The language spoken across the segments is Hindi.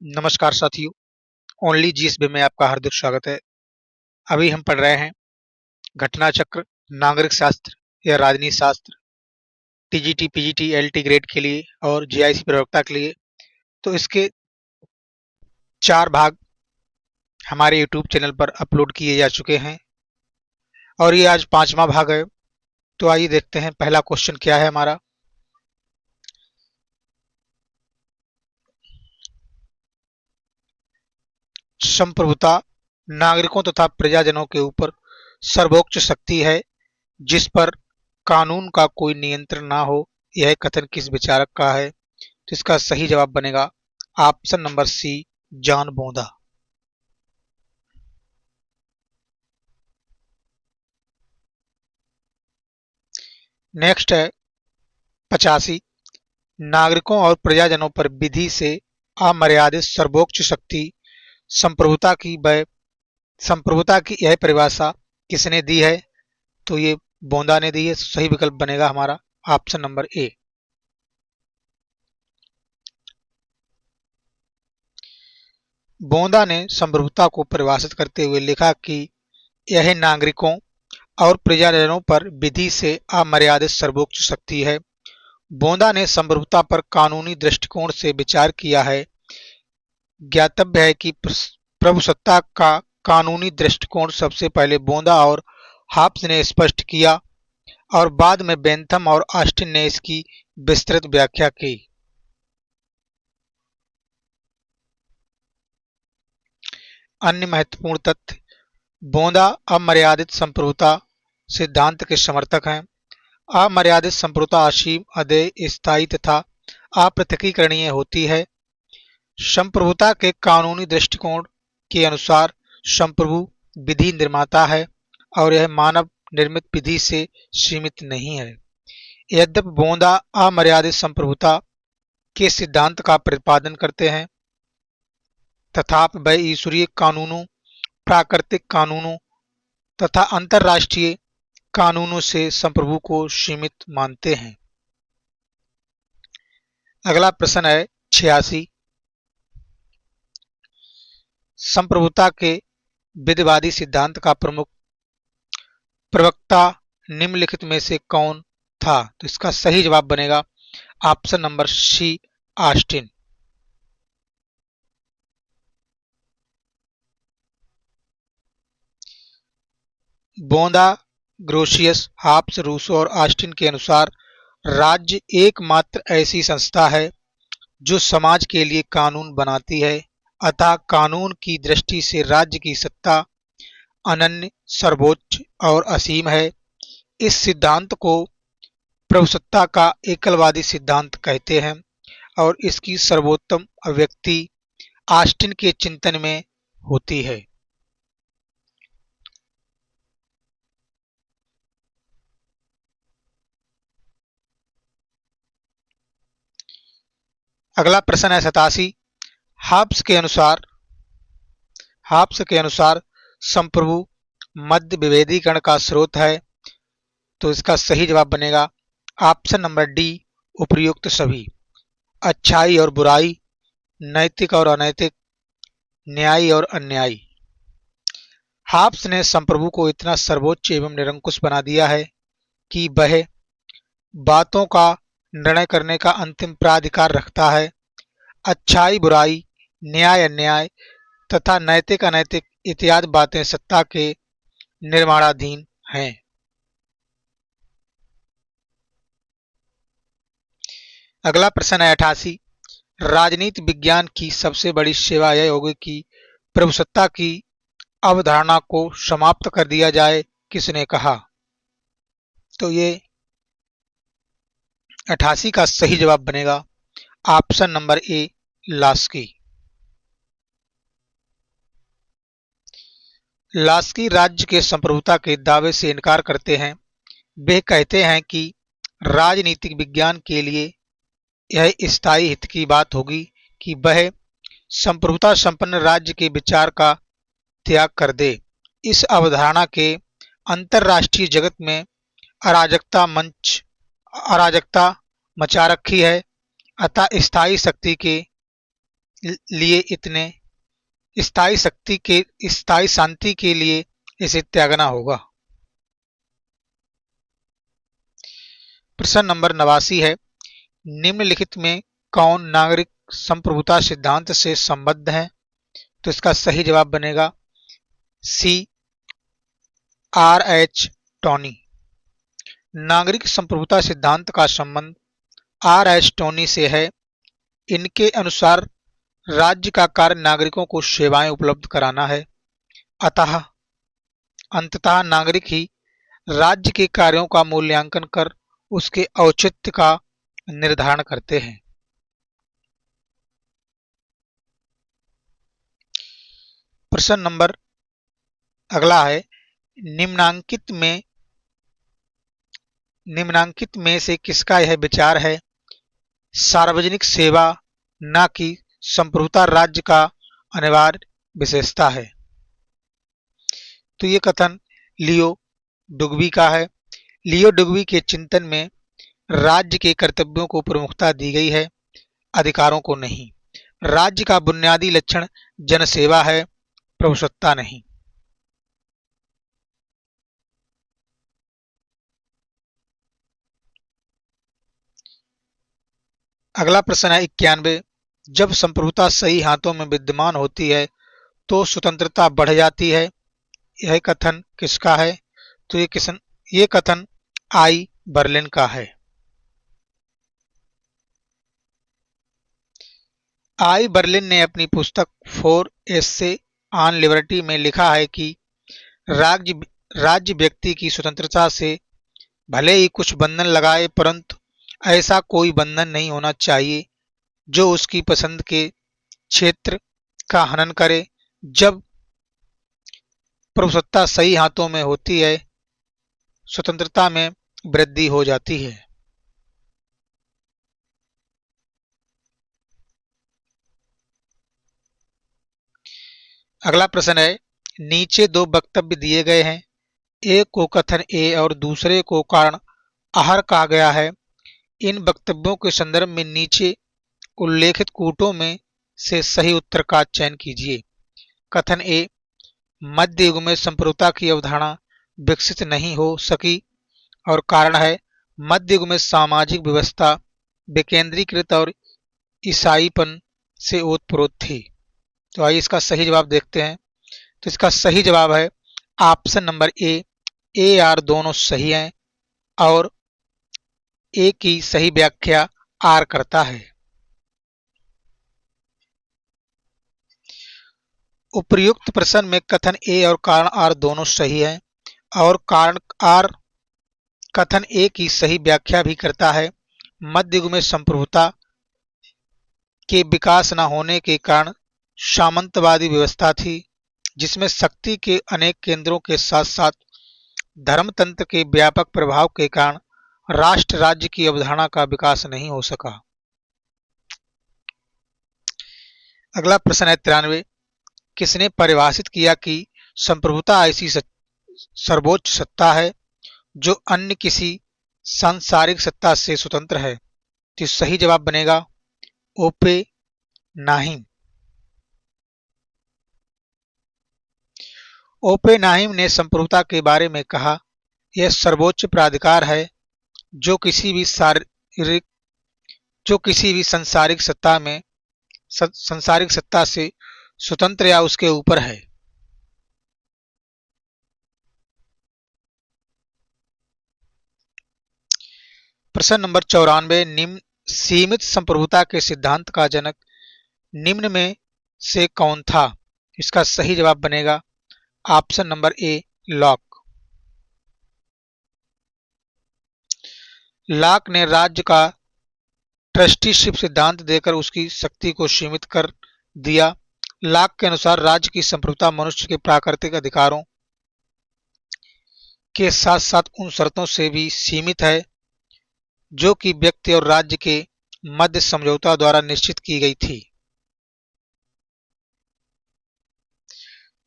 नमस्कार साथियों, ओनली जीएसबी में आपका हार्दिक स्वागत है। अभी हम पढ़ रहे हैं घटना चक्र, नागरिक शास्त्र या राजनीति शास्त्र, टीजीटी, पीजीटी, एलटी ग्रेड के लिए और जीआईसी प्रवक्ता के लिए। तो इसके 4 भाग हमारे यूट्यूब चैनल पर अपलोड किए जा चुके हैं और ये आज 5वां भाग है। तो आइए देखते हैं पहला क्वेश्चन क्या है हमारा। संप्रभुता नागरिकों तथा प्रजाजनों के ऊपर सर्वोच्च शक्ति है जिस पर कानून का कोई नियंत्रण ना हो। यह कथन किस विचारक का है? तो इसका सही जवाब बनेगा ऑप्शन नंबर सी, जॉन बोंदा। नेक्स्ट है 85। नागरिकों और प्रजाजनों पर विधि से अमर्यादित सर्वोच्च शक्ति संप्रभुता की यह परिभाषा किसने दी है? तो ये बोंदा ने दी है। सही विकल्प बनेगा हमारा ऑप्शन नंबर ए। बोंदा ने संप्रभुता को परिभाषित करते हुए लिखा कि यह नागरिकों और प्रजाजनों पर विधि से अमर्यादित सर्वोच्च शक्ति है। बोंदा ने संप्रभुता पर कानूनी दृष्टिकोण से विचार किया है। ज्ञातव्य है कि प्रभुसत्ता का कानूनी दृष्टिकोण सबसे पहले बोंदा और हाब्स ने स्पष्ट किया और बाद में बेंथम और ऑस्टिन ने इसकी विस्तृत व्याख्या की। अन्य महत्वपूर्ण तथ्य: बोंदा अमर्यादित संप्रभुता सिद्धांत के समर्थक हैं। अमर्यादित संप्रभुता असीम, अदेय, स्थायी तथा अपृथकीकरणीय होती है। संप्रभुता के कानूनी दृष्टिकोण के अनुसार संप्रभु विधि निर्माता है और यह मानव निर्मित विधि से सीमित नहीं है। यद्यपि बोंदा अमर्यादित संप्रभुता के सिद्धांत का प्रतिपादन करते हैं, तथापि वह ईश्वरीय कानूनों, प्राकृतिक कानूनों तथा अंतरराष्ट्रीय कानूनों से संप्रभु को सीमित मानते हैं। अगला प्रश्न है 86। संप्रभुता के विधिवादी सिद्धांत का प्रमुख प्रवक्ता निम्नलिखित में से कौन था? तो इसका सही जवाब बनेगा ऑप्शन नंबर सी, ऑस्टिन। बोंदा, ग्रोशियस, हाब्स, रूसो और ऑस्टिन के अनुसार राज्य एकमात्र ऐसी संस्था है जो समाज के लिए कानून बनाती है, अतः कानून की दृष्टि से राज्य की सत्ता अनन्य, सर्वोच्च और असीम है। इस सिद्धांत को प्रभुसत्ता का एकलवादी सिद्धांत कहते हैं और इसकी सर्वोत्तम अभिव्यक्ति ऑस्टिन के चिंतन में होती है। अगला प्रश्न है 87। हाब्स के अनुसार संप्रभु मध्य विभेदीकरण का स्रोत है। तो इसका सही जवाब बनेगा ऑप्शन नंबर डी, उपर्युक्त सभी। अच्छाई और बुराई, नैतिक और अनैतिक, न्यायी और अन्यायी। हाब्स ने संप्रभु को इतना सर्वोच्च एवं निरंकुश बना दिया है कि वह बातों का निर्णय करने का अंतिम प्राधिकार रखता है। अच्छाई बुराई, न्याय अन्याय तथा नैतिक अनैतिक इत्यादि बातें सत्ता के निर्माणाधीन हैं। अगला प्रश्न है 88। राजनीति विज्ञान की सबसे बड़ी सेवा यह होगी कि प्रभुसत्ता की अवधारणा को समाप्त कर दिया जाए। किसने कहा? तो ये 88 का सही जवाब बनेगा ऑप्शन नंबर ए, लास्की। लास्की राज्य के संप्रभुता के दावे से इनकार करते हैं। वे कहते हैं कि राजनीतिक विज्ञान के लिए यह स्थायी हित की बात होगी कि वह संप्रभुता संपन्न राज्य के विचार का त्याग कर दे। इस अवधारणा के अंतरराष्ट्रीय जगत में अराजकता मचा रखी है, अतः स्थायी शक्ति के लिए इतने स्थायी शांति के लिए इसे त्यागना होगा। प्रश्न नंबर 89 है, निम्नलिखित में कौन नागरिक संप्रभुता सिद्धांत से संबद्ध है? तो इसका सही जवाब बनेगा सी, आर एच टोनी। नागरिक संप्रभुता सिद्धांत का संबंध आर एच टोनी से है। इनके अनुसार राज्य का कार्य नागरिकों को सेवाएं उपलब्ध कराना है, अतः अंततः नागरिक ही राज्य के कार्यों का मूल्यांकन कर उसके औचित्य का निर्धारण करते हैं। प्रश्न नंबर अगला है, निम्नांकित में से किसका यह विचार है? सार्वजनिक सेवा न कि संप्रभुता राज्य का अनिवार्य विशेषता है। तो ये कथन लियो डुग्बी का है। लियो डुग्बी के चिंतन में राज्य के कर्तव्यों को प्रमुखता दी गई है, अधिकारों को नहीं। राज्य का बुनियादी लक्षण जनसेवा है, प्रभुसत्ता नहीं। अगला प्रश्न है 91, जब संप्रभुता सही हाथों में विद्यमान होती है तो स्वतंत्रता बढ़ जाती है। यह कथन किसका है? तो ये कथन आई बर्लिन का है। आई बर्लिन ने अपनी पुस्तक फोर एस्से ऑन लिबर्टी में लिखा है कि राज्य व्यक्ति की स्वतंत्रता से भले ही कुछ बंधन लगाए, परंतु ऐसा कोई बंधन नहीं होना चाहिए जो उसकी पसंद के क्षेत्र का हनन करे। जब प्रभुसत्ता सही हाथों में होती है, स्वतंत्रता में वृद्धि हो जाती है। अगला प्रश्न है, नीचे दो वक्तव्य दिए गए हैं, एक को कथन ए और दूसरे को कारण आहर कहा गया है। इन वक्तव्यों के संदर्भ में नीचे उल्लेखित कूटों में से सही उत्तर का चयन कीजिए। कथन ए, मध्य युग में संप्रभुता की अवधारणा विकसित नहीं हो सकी और कारण है मध्य युग में सामाजिक व्यवस्था विकेंद्रीकृत और ईसाईपन से ओतप्रोत थी। तो आइए इसका सही जवाब देखते हैं। तो इसका सही जवाब है ऑप्शन नंबर ए आर दोनों सही हैं और ए की सही व्याख्या आर करता है। उपर्युक्त प्रश्न में कथन ए और कारण आर दोनों सही हैं और कारण आर कथन ए की सही व्याख्या भी करता है। मध्य युग में संप्रभुता के विकास न होने के कारण सामंतवादी व्यवस्था थी, जिसमें शक्ति के अनेक केंद्रों के साथ साथ धर्मतंत्र के व्यापक प्रभाव के कारण राष्ट्र राज्य की अवधारणा का विकास नहीं हो सका। अगला प्रश्न है 93, किसने परिभाषित किया कि संप्रभुता ऐसी सर्वोच्च सत्ता है जो अन्य किसी सांसारिक सत्ता से स्वतंत्र है? तो सही जवाब बनेगा ओपे नाहिम। ओपे नाहिम ने संप्रभुता के बारे में कहा, यह सर्वोच्च प्राधिकार है जो किसी भी संसारिक सत्ता से स्वतंत्र या उसके ऊपर है। प्रश्न नंबर 94, निम्न सीमित संप्रभुता के सिद्धांत का जनक निम्न में से कौन था? इसका सही जवाब बनेगा ऑप्शन नंबर ए, लॉक। लॉक ने राज्य का ट्रस्टीशिप सिद्धांत देकर उसकी शक्ति को सीमित कर दिया। लॉक के अनुसार राज्य की संप्रभुता मनुष्य के प्राकृतिक अधिकारों के साथ साथ उन शर्तों से भी सीमित है जो कि व्यक्ति और राज्य के मध्य समझौता द्वारा निश्चित की गई थी।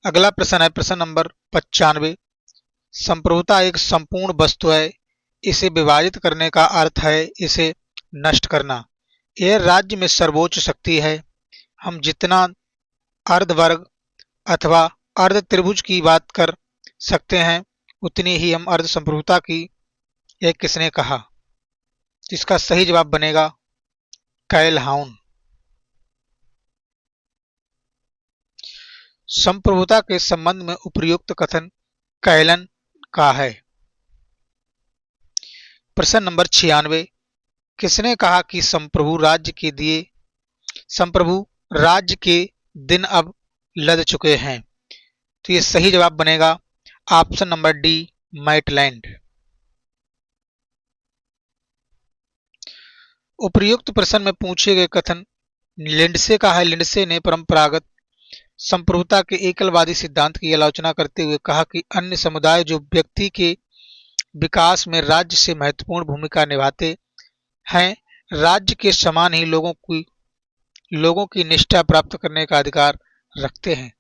अगला प्रश्न है प्रश्न नंबर 95, संप्रभुता एक संपूर्ण वस्तु है, इसे विभाजित करने का अर्थ है इसे नष्ट करना। यह राज्य में सर्वोच्च शक्ति है। हम जितना अर्धवर्ग अथवा अर्ध त्रिभुज की बात कर सकते हैं उतनी ही हम अर्ध संप्रभुता की, यह किसने कहा? इसका सही जवाब बनेगा कैलहाउन। संप्रभुता के संबंध में उपयुक्त कथन कैलन का है। प्रश्न नंबर 96, किसने कहा कि संप्रभु राज्य के दिन अब लद चुके हैं? तो ये सही जवाब बनेगा ऑप्शन नंबर डी, मैटलैंड। उपर्युक्त प्रश्न में पूछे गए कथन लिंडसे का है। लिंडसे ने परंपरागत संप्रभुता के एकलवादी सिद्धांत की आलोचना करते हुए कहा कि अन्य समुदाय जो व्यक्ति के विकास में राज्य से महत्वपूर्ण भूमिका निभाते हैं, राज्य के समान ही लोगों की निष्ठा प्राप्त करने का अधिकार रखते हैं।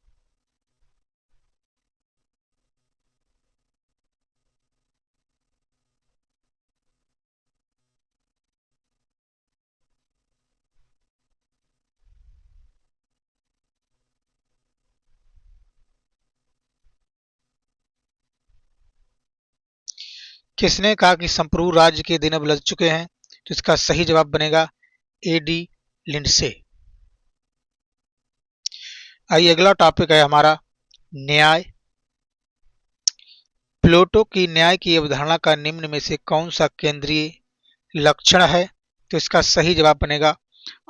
किसने कहा कि संप्रभु राज्य के दिन अब लद चुके हैं? तो इसका सही जवाब बनेगा एडी लिंडसे। आइए अगला टॉपिक है हमारा न्याय। प्लेटो की न्याय की अवधारणा का निम्न में से कौन सा केंद्रीय लक्षण है? तो इसका सही जवाब बनेगा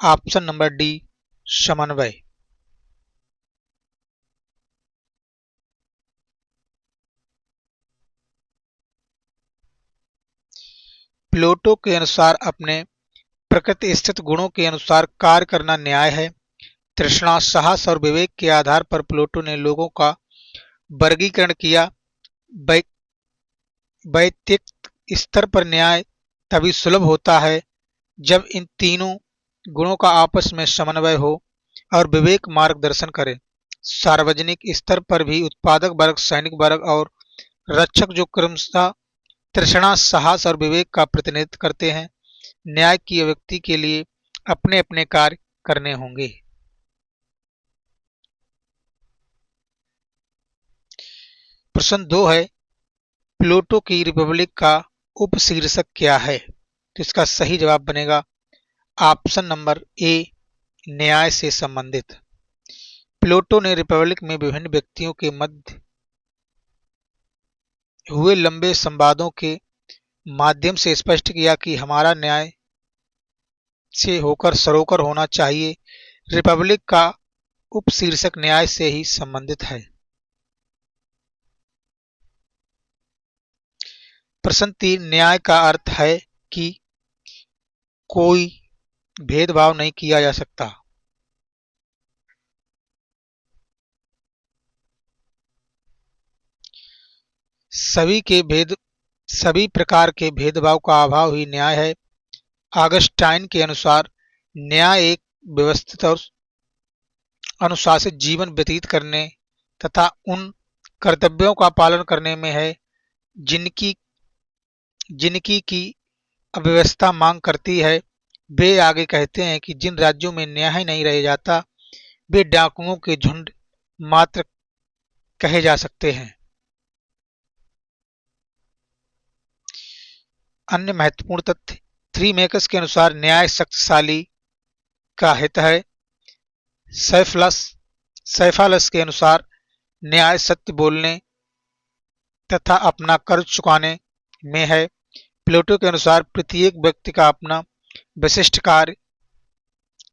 ऑप्शन नंबर डी, समन्वय। प्लेटो के अनुसार अपने प्रकृति स्थित गुणों के अनुसार कार्य करना न्याय है। तृष्णा, साहस और विवेक के आधार पर प्लेटो ने लोगों का वर्गीकरण किया। वैयक्तिक स्तर पर न्याय तभी सुलभ होता है जब इन तीनों गुणों का आपस में समन्वय हो और विवेक मार्गदर्शन करे। सार्वजनिक स्तर पर भी उत्पादक वर्ग, सैनिक वर्ग और रक्षक जो क्रमशः तृष्णा, साहस और विवेक का प्रतिनिधित्व करते हैं, न्याय की अभिव्यक्ति के लिए अपने अपने कार्य करने होंगे। प्रश्न 2 है, प्लेटो की रिपब्लिक का उपशीर्षक क्या है? तो इसका सही जवाब बनेगा ऑप्शन नंबर ए, न्याय से संबंधित। प्लेटो ने रिपब्लिक में विभिन्न व्यक्तियों के मध्य हुए लंबे संवादों के माध्यम से स्पष्ट किया कि हमारा न्याय से होकर सरोकर होना चाहिए। रिपब्लिक का उपशीर्षक न्याय से ही संबंधित है। प्रश्न 3, न्याय का अर्थ है कि कोई भेदभाव नहीं किया जा सकता। सभी प्रकार के भेदभाव का अभाव ही न्याय है। ऑगस्टाइन के अनुसार न्याय एक व्यवस्थित और अनुशासित जीवन व्यतीत करने तथा उन कर्तव्यों का पालन करने में है जिनकी जिनकी की अव्यवस्था मांग करती है। वे आगे कहते हैं कि जिन राज्यों में न्याय नहीं रह जाता वे डाकुओं के झुंड मात्र कहे जा सकते हैं। अन्य महत्वपूर्ण तथ्य, थ्री मेकर्स के अनुसार न्याय शक्तिशाली का हित है। सैफालस के अनुसार न्याय सत्य बोलने तथा अपना कर्ज चुकाने में है। प्लेटो के अनुसार प्रत्येक व्यक्ति का अपना विशिष्ट कार्य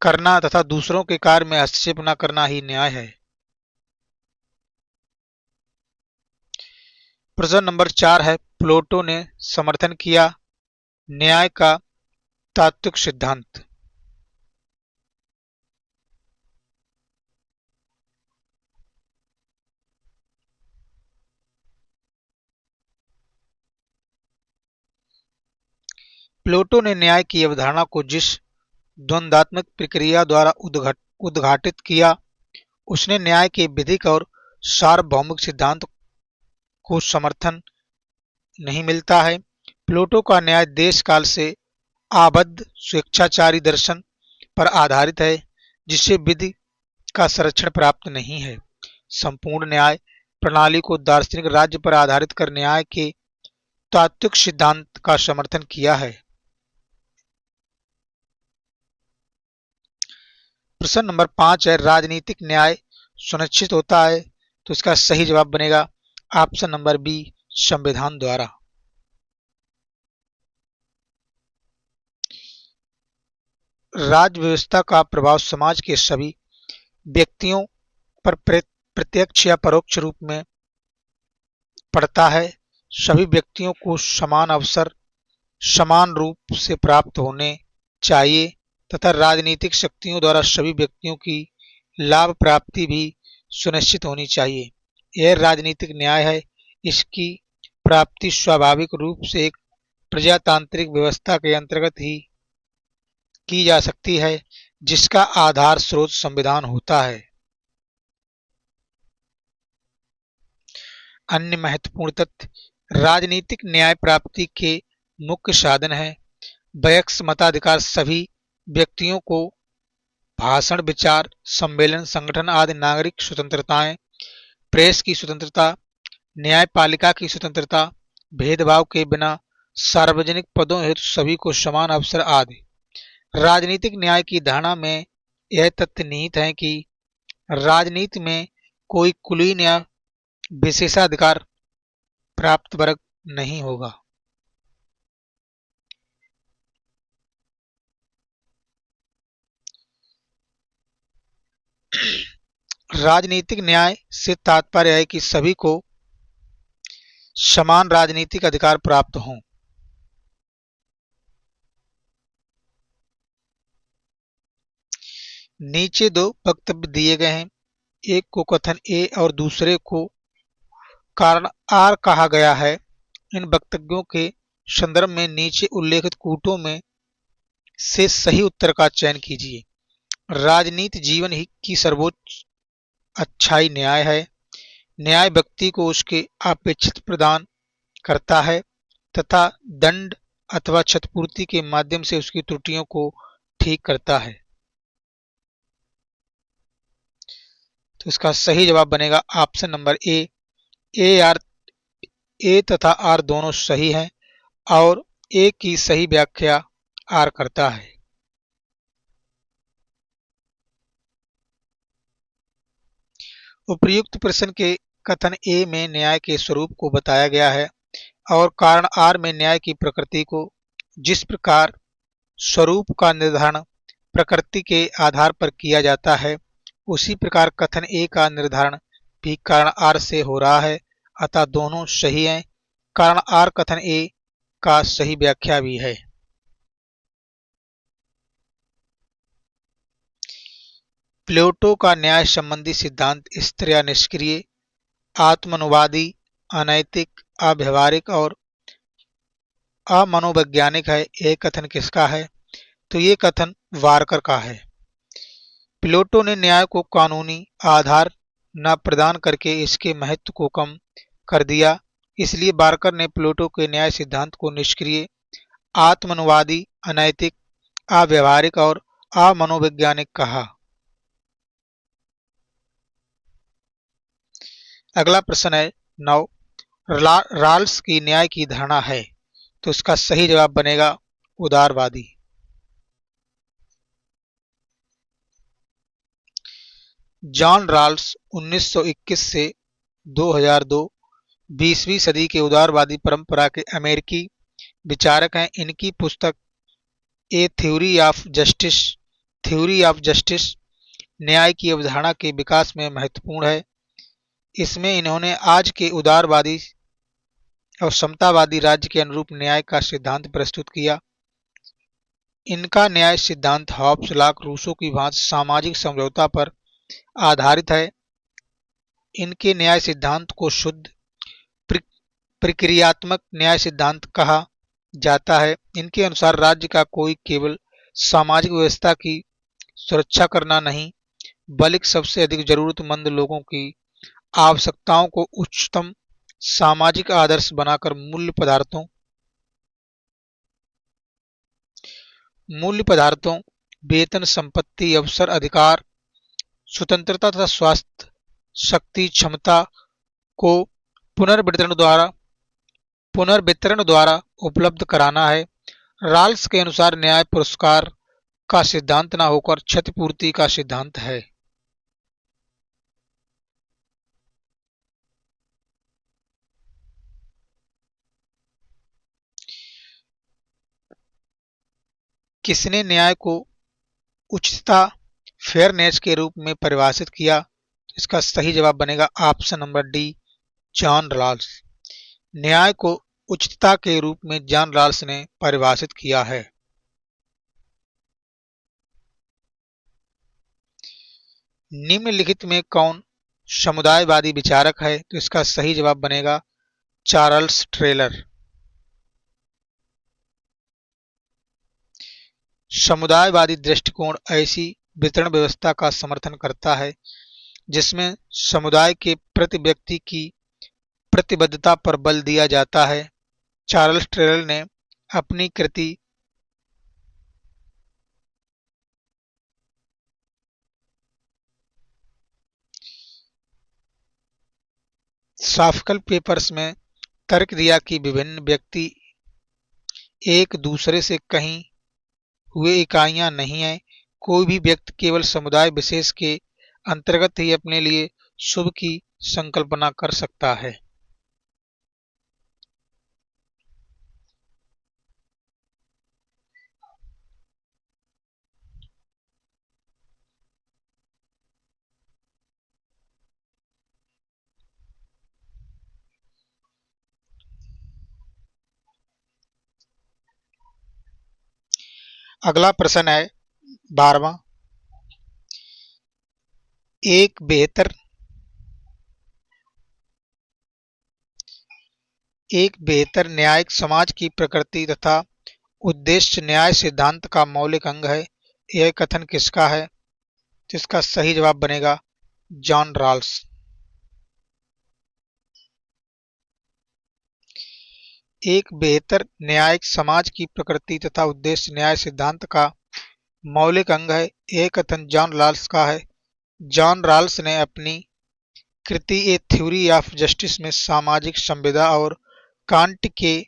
करना तथा दूसरों के कार्य में हस्तक्षेप न करना ही न्याय है। प्रश्न नंबर 4 है, प्लेटो ने समर्थन किया न्याय का तात्विक सिद्धांत। प्लेटो ने न्याय की अवधारणा को जिस द्वंद्वात्मक प्रक्रिया द्वारा उद्घाटित किया उसने न्याय के विधिक और सार्वभौमिक सिद्धांत को समर्थन नहीं मिलता है। प्लेटो का न्याय देश काल से आबद्ध स्वेच्छाचारी दर्शन पर आधारित है जिससे विधि का संरक्षण प्राप्त नहीं है। संपूर्ण न्याय प्रणाली को दार्शनिक राज्य पर आधारित कर न्याय के तात्विक सिद्धांत का समर्थन किया है। प्रश्न नंबर 5 है, राजनीतिक न्याय सुनिश्चित होता है? तो इसका सही जवाब बनेगा ऑप्शन नंबर बी, संविधान द्वारा। राज्य व्यवस्था का प्रभाव समाज के सभी व्यक्तियों पर प्रत्यक्ष या परोक्ष रूप में पड़ता है। सभी व्यक्तियों को समान अवसर समान रूप से प्राप्त होने चाहिए तथा राजनीतिक शक्तियों द्वारा सभी व्यक्तियों की लाभ प्राप्ति भी सुनिश्चित होनी चाहिए। यह राजनीतिक न्याय है। इसकी प्राप्ति स्वाभाविक रूप से एक प्रजातांत्रिक व्यवस्था के अंतर्गत ही की जा सकती है, जिसका आधार स्रोत संविधान होता है। अन्य महत्वपूर्ण तथ्य, राजनीतिक न्याय प्राप्ति के मुख्य साधन है। वयस्क मताधिकार सभी व्यक्तियों को भाषण, विचार, सम्मेलन, संगठन आदि नागरिक स्वतंत्रताएं, प्रेस की स्वतंत्रता, न्यायपालिका की स्वतंत्रता, भेदभाव के बिना सार्वजनिक पदों हेतु सभी को समान अवसर आदि। राजनीतिक न्याय की धारणा में यह तथ्य निहित है कि राजनीति में कोई कुलीन या विशेषाधिकार प्राप्त वर्ग नहीं होगा। राजनीतिक न्याय से तात्पर्य है कि सभी को समान राजनीतिक अधिकार प्राप्त हों। नीचे दो वक्तव्य दिए गए हैं। एक को कथन ए और दूसरे को कारण आर कहा गया है। इन वक्तव्यों के संदर्भ में नीचे उल्लेखित कूटों में से सही उत्तर का चयन कीजिए। राजनीति जीवन ही की सर्वोच्च अच्छाई न्याय है। न्याय व्यक्ति को उसके अपेक्षित प्रदान करता है तथा दंड अथवा क्षतिपूर्ति के माध्यम से उसकी त्रुटियों को ठीक करता है। तो इसका सही जवाब बनेगा ऑप्शन नंबर ए। ए तथा आर दोनों सही हैं और ए की सही व्याख्या आर करता है। उपर्युक्त प्रश्न के कथन ए में न्याय के स्वरूप को बताया गया है और कारण आर में न्याय की प्रकृति को। जिस प्रकार स्वरूप का निर्धारण प्रकृति के आधार पर किया जाता है, उसी प्रकार कथन ए का निर्धारण भी कारण आर से हो रहा है, अतः दोनों सही हैं। कारण आर कथन ए का सही व्याख्या भी है। प्लेटो का न्याय संबंधी सिद्धांत स्थिर या निष्क्रिय, आत्मनुवादी, अनैतिक, अव्यवहारिक और अमनोवैज्ञानिक है। यह कथन किसका है? तो ये कथन वारकर का है। प्लेटो ने न्याय को कानूनी आधार न प्रदान करके इसके महत्व को कम कर दिया। इसलिए वारकर ने प्लेटो के न्याय सिद्धांत को निष्क्रिय, आत्मनुवादी, अनैतिक, अव्यवहारिक और अमनोवैज्ञानिक कहा। अगला प्रश्न है 9, राल्स की न्याय की धारणा है। तो इसका सही जवाब बनेगा उदारवादी। जॉन राल्स 1921 से 2002 20वीं सदी के उदारवादी परंपरा के अमेरिकी विचारक हैं। इनकी पुस्तक ए थ्योरी ऑफ जस्टिस न्याय की अवधारणा के विकास में महत्वपूर्ण है। इसमें इन्होंने आज के उदारवादी और समतावादी राज्य के अनुरूप न्याय का सिद्धांत प्रस्तुत किया। इनका न्याय सिद्धांत हॉब्स, लॉक, रूसो की भांति सामाजिक समझौता पर आधारित है। इनके न्याय सिद्धांत को शुद्ध प्रक्रियात्मक न्याय सिद्धांत कहा जाता है। इनके अनुसार राज्य का कोई केवल सामाजिक व्यवस्था की सुरक्षा करना नहीं, बल्कि सबसे अधिक जरूरतमंद लोगों की आवश्यकताओं को उच्चतम सामाजिक आदर्श बनाकर मूल्य पदार्थों, वेतन, संपत्ति, अवसर, अधिकार, स्वतंत्रता तथा स्वास्थ्य, शक्ति, क्षमता को पुनर्वितरण द्वारा उपलब्ध कराना है। राल्स के अनुसार न्याय पुरस्कार का सिद्धांत न होकर क्षतिपूर्ति का सिद्धांत है। किसने न्याय को उचितता, फेयरनेस के रूप में परिभाषित किया? तो इसका सही जवाब बनेगा option number D, John Rawls. न्याय को उचितता के रूप में जॉन रॉल्स ने परिभाषित किया है। निम्नलिखित में कौन समुदायवादी विचारक है? तो इसका सही जवाब बनेगा चार्ल्स ट्रेलर। समुदायवादी दृष्टिकोण ऐसी वितरण व्यवस्था का समर्थन करता है जिसमें समुदाय के प्रति व्यक्ति की प्रतिबद्धता पर बल दिया जाता है। चार्ल्स ट्रेलर ने अपनी कृति सॉफकल पेपर्स में तर्क दिया कि विभिन्न व्यक्ति एक दूसरे से कहीं हुए इकाइयां नहीं हैं। कोई भी व्यक्ति केवल समुदाय विशेष के अंतर्गत ही अपने लिए शुभ की संकल्पना कर सकता है। अगला प्रश्न है 12वां। एक बेहतर न्यायिक समाज की प्रकृति तथा उद्देश्य न्याय सिद्धांत का मौलिक अंग है। यह कथन किसका है? जिसका सही जवाब बनेगा जॉन रॉल्स। एक बेहतर न्यायिक समाज की प्रकृति तथा उद्देश्य न्याय सिद्धांत का मौलिक अंग है। यह कथन जॉन रॉल्स का है। जॉन रॉल्स ने अपनी कृति ए थ्योरी ऑफ जस्टिस में सामाजिक संविदा और कांट के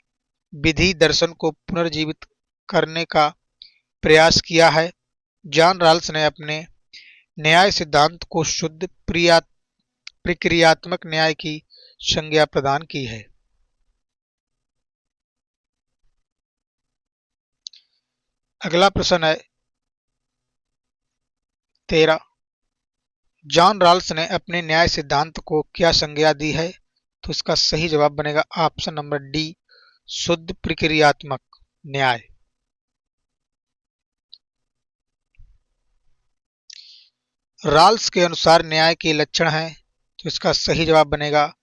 विधि दर्शन को पुनर्जीवित करने का प्रयास किया है। जॉन रॉल्स ने अपने न्याय सिद्धांत को शुद्ध प्रक्रियात्मक न्याय की संज्ञा प्रदान की है। अगला प्रश्न है 13। जॉन रॉल्स ने अपने न्याय सिद्धांत को क्या संज्ञा दी है? तो इसका सही जवाब बनेगा ऑप्शन नंबर डी, शुद्ध प्रक्रियात्मक न्याय। रॉल्स के अनुसार न्याय के लक्षण हैं। तो इसका सही जवाब बनेगा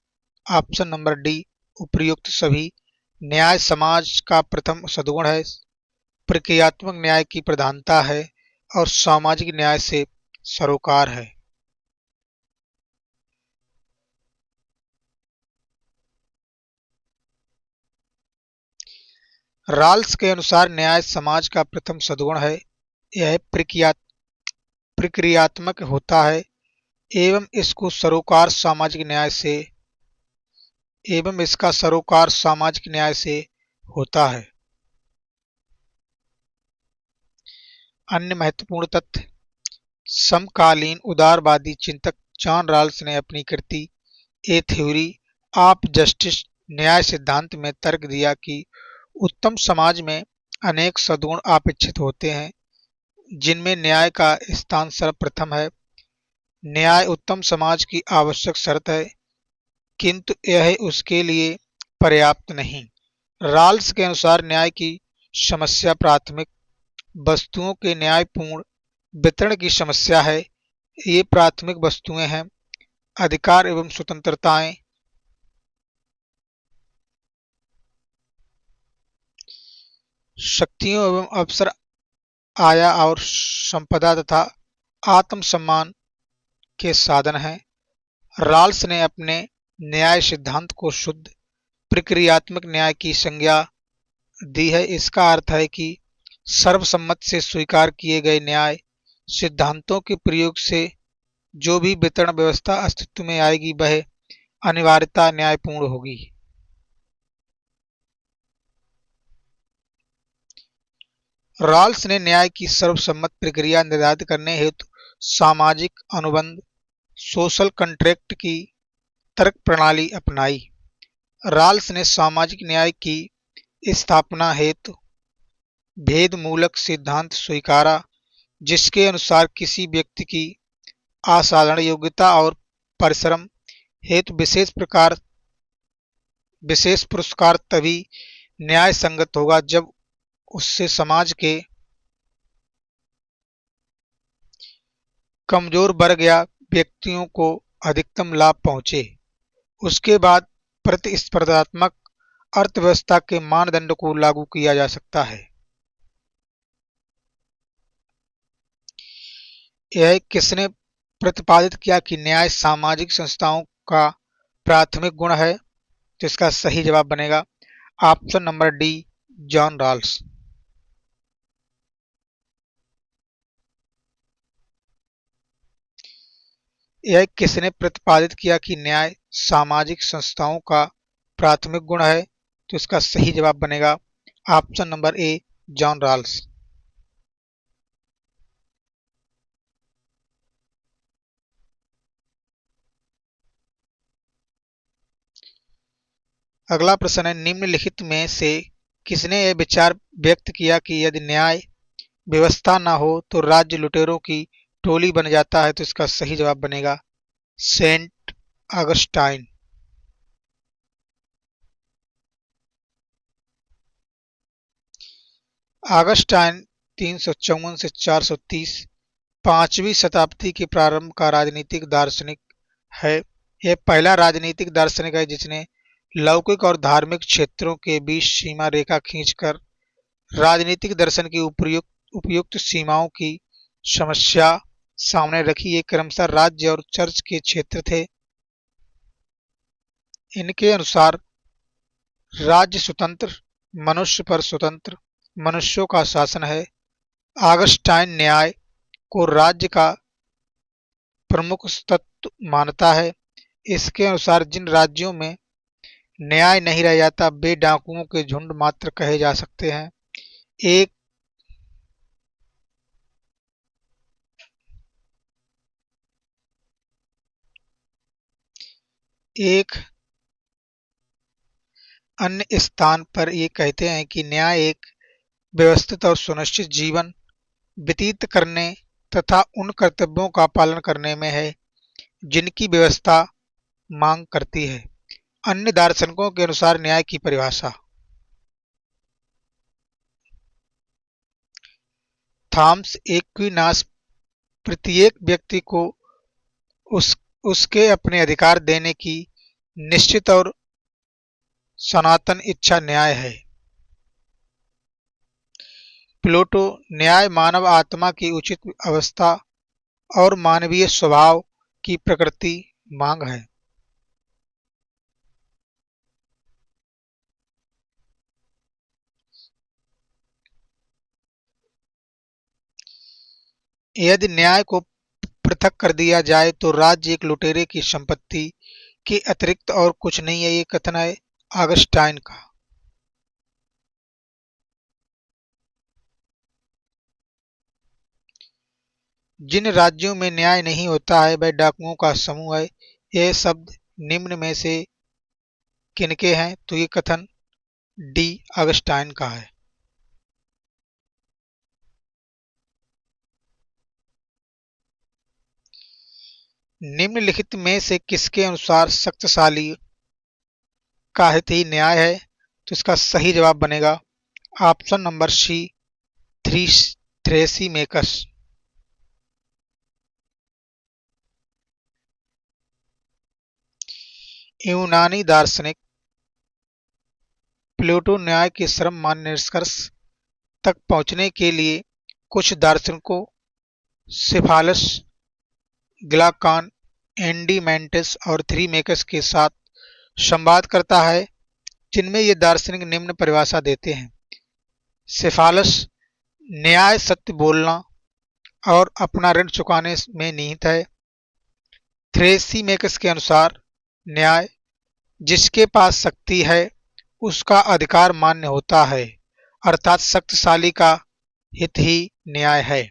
ऑप्शन नंबर डी, उपर्युक्त सभी। न्याय समाज का प्रथम सद्गुण है, प्रक्रियात्मक न्याय की प्रधानता है और सामाजिक न्याय से सरोकार है। रॉल्स के अनुसार न्याय समाज का प्रथम सद्गुण है। यह प्रक्रियात्मक होता है एवं इसका सरोकार सामाजिक न्याय से होता है। अन्य महत्वपूर्ण तथ्य। समकालीन उदारवादी चिंतक जॉन रॉल्स ने अपनी कृति ए थ्योरी ऑफ जस्टिस न्याय सिद्धांत में तर्क दिया कि उत्तम समाज में अनेक सद्गुण अपेक्षित होते हैं जिनमें न्याय का स्थान सर्वप्रथम है। न्याय उत्तम समाज की आवश्यक शर्त है किंतु यह उसके लिए पर्याप्त नहीं। रॉल्स के अनुसार न्याय की समस्या प्राथमिक वस्तुओं के न्यायपूर्ण वितरण की समस्या है। ये प्राथमिक वस्तुएं हैं अधिकार एवं स्वतंत्रताएं, शक्तियों एवं अवसर, आया और संपदा तथा आत्मसम्मान के साधन हैं। रॉल्स ने अपने न्याय सिद्धांत को शुद्ध प्रक्रियात्मक न्याय की संज्ञा दी है। इसका अर्थ है कि सर्वसम्मत से स्वीकार किए गए न्याय सिद्धांतों के प्रयोग से जो भी वितरण व्यवस्था अस्तित्व में आएगी वह अनिवार्यता न्यायपूर्ण होगी। रॉल्स ने न्याय की सर्वसम्मत प्रक्रिया निर्धारित करने हेतु सामाजिक अनुबंध सोशल कॉन्ट्रैक्ट की तर्क प्रणाली अपनाई। रॉल्स ने सामाजिक न्याय की स्थापना हेतु भेदमूलक सिद्धांत स्वीकारा, जिसके अनुसार किसी व्यक्ति की असाधारण योग्यता और परिश्रम हेतु विशेष पुरस्कार तभी न्याय संगत होगा जब उससे समाज के कमजोर वर्ग या व्यक्तियों को अधिकतम लाभ पहुंचे। उसके बाद प्रतिस्पर्धात्मक अर्थव्यवस्था के मानदंड को लागू किया जा सकता है। यह किसने प्रतिपादित किया कि न्याय सामाजिक संस्थाओं का प्राथमिक गुण है? तो इसका सही जवाब बनेगा option number D, John Rawls. यह किसने प्रतिपादित किया कि न्याय सामाजिक संस्थाओं का प्राथमिक गुण है? तो इसका सही जवाब बनेगा option number A, John Rawls. अगला प्रश्न है, निम्नलिखित में से किसने यह विचार व्यक्त किया कि यदि न्याय व्यवस्था न हो तो राज्य लुटेरों की टोली बन जाता है? तो इसका सही जवाब बनेगा सेंट ऑगस्टाइन। ऑगस्टाइन 354 से 430 5वीं शताब्दी के प्रारंभ का राजनीतिक दार्शनिक है। यह पहला राजनीतिक दार्शनिक है जिसने लौकिक और धार्मिक क्षेत्रों के बीच सीमा रेखा खींचकर राजनीतिक दर्शन की उपयुक्त सीमाओं की समस्या सामने रखी। ये क्रमशः राज्य और चर्च के क्षेत्र थे। इनके अनुसार राज्य स्वतंत्र, मनुष्य पर स्वतंत्र, मनुष्यों का शासन है। ऑगस्टाइन न्याय को राज्य का प्रमुख तत्व मानता है। इसके अनुसार जिन राज्यों में न्याय नहीं रह जाता वे डाकुओं के झुंड मात्र कहे जा सकते हैं। एक एक अन्य स्थान पर ये कहते हैं कि न्याय एक व्यवस्थित और सुनिश्चित जीवन व्यतीत करने तथा उन कर्तव्यों का पालन करने में है जिनकी व्यवस्था मांग करती है। अन्य दार्शनिकों के अनुसार न्याय की परिभाषा थॉमस एक्विनास प्रत्येक व्यक्ति को उस उसके अपने अधिकार देने की निश्चित और सनातन इच्छा न्याय है। प्लेटो न्याय मानव आत्मा की उचित अवस्था और मानवीय स्वभाव की प्रकृति मांग है। यदि न्याय को पृथक कर दिया जाए तो राज्य एक लुटेरे की संपत्ति के अतिरिक्त और कुछ नहीं है। ये कथन है ऑगस्टाइन का। जिन राज्यों में न्याय नहीं होता है वह डाकुओं का समूह है। यह शब्द निम्न में से किनके हैं? तो ये कथन डी, ऑगस्टाइन का है। निम्नलिखित में से किसके अनुसार शक्तिशाली का हित ही न्याय है? तो इसका सही जवाब बनेगा ऑप्शन नंबर सी, थ्रेसीमेकस। यूनानी दार्शनिक प्लेटो न्याय के सर्वमान्य निष्कर्ष तक पहुंचने के लिए कुछ दार्शनिकों सिफालस, ग्लाकान, एंडीमेंटिस और थ्रीमेकस के साथ संवाद करता है, जिनमें ये दार्शनिक निम्न परिभाषा देते हैं। सिफालस न्याय सत्य बोलना और अपना ऋण चुकाने में निहित है। थ्रेसीमेकस के अनुसार न्याय जिसके पास शक्ति है उसका अधिकार मान्य होता है, अर्थात शक्तिशाली का हित ही न्याय है।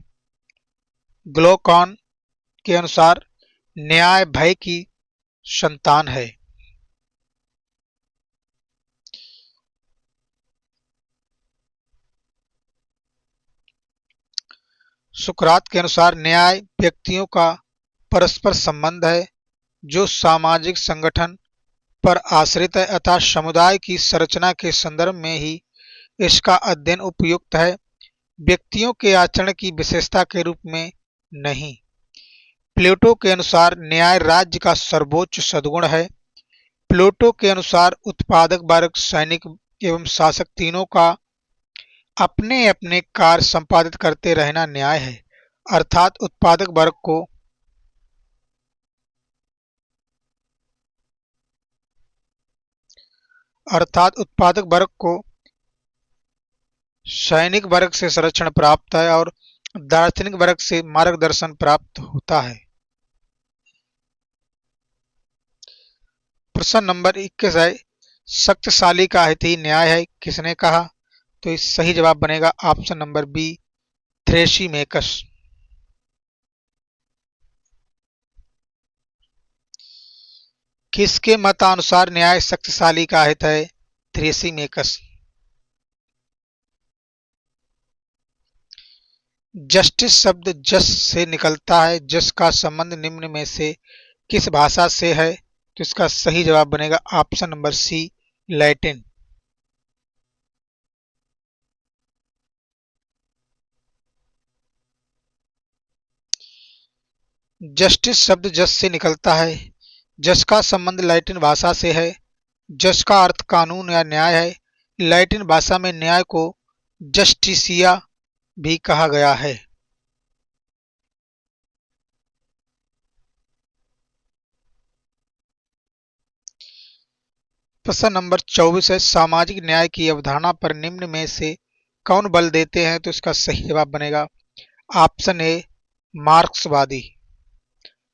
ग्लोकॉन के अनुसार न्याय भय की संतान है। सुकरात के अनुसार न्याय व्यक्तियों का परस्पर संबंध है जो सामाजिक संगठन पर आश्रित है अतः समुदाय की संरचना के संदर्भ में ही इसका अध्ययन उपयुक्त है, व्यक्तियों के आचरण की विशेषता के रूप में नहीं। प्लेटो के अनुसार न्याय राज्य का सर्वोच्च सद्गुण है। प्लेटो के अनुसार उत्पादक वर्ग, सैनिक एवं शासक तीनों का अपने अपने कार्य संपादित करते रहना न्याय है, अर्थात उत्पादक वर्ग को सैनिक वर्ग से संरक्षण प्राप्त है और दार्शनिक वर्ग से मार्गदर्शन प्राप्त होता है। प्रश्न नंबर 21 है, शक्तिशाली का हित ही न्याय है किसने कहा? तो इस सही जवाब बनेगा ऑप्शन नंबर बी, थ्रेसीमेकस। किसके मतानुसार न्याय शक्तिशाली का हित है? थ्रेसीमेकस। जस्टिस शब्द जस से निकलता है, जस का संबंध निम्न में से किस भाषा से है? तो इसका सही जवाब बनेगा option number C, Latin. Justice शब्द जस से निकलता है, जस का संबंध लैटिन भाषा से है, जस का अर्थ कानून या न्याय है। लैटिन भाषा में न्याय को जस्टिसिया भी कहा गया है। प्रश्न नंबर 24 है, सामाजिक न्याय की अवधारणा पर निम्न में से कौन बल देते हैं? तो इसका सही जवाब बनेगा ऑप्शन ए, मार्क्सवादी।